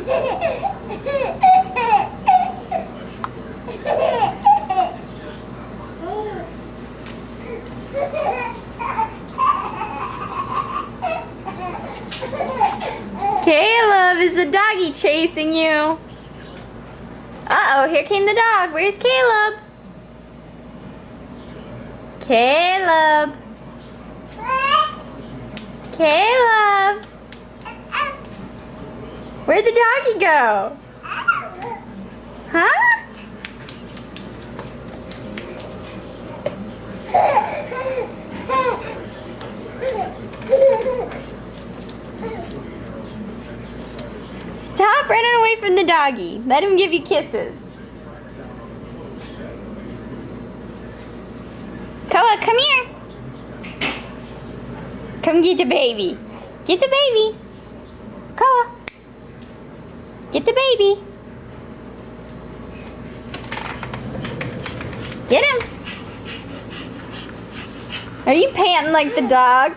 Caleb, is the doggy chasing you? Uh-oh, here came the dog. Where's Caleb? Caleb. Caleb. Where'd the doggy go? Huh? Stop running away from the doggy. Let him give you kisses. Koa, come here. Come get the baby. Get the baby. Koa. Get the baby. Get him. Are you panting like the dog?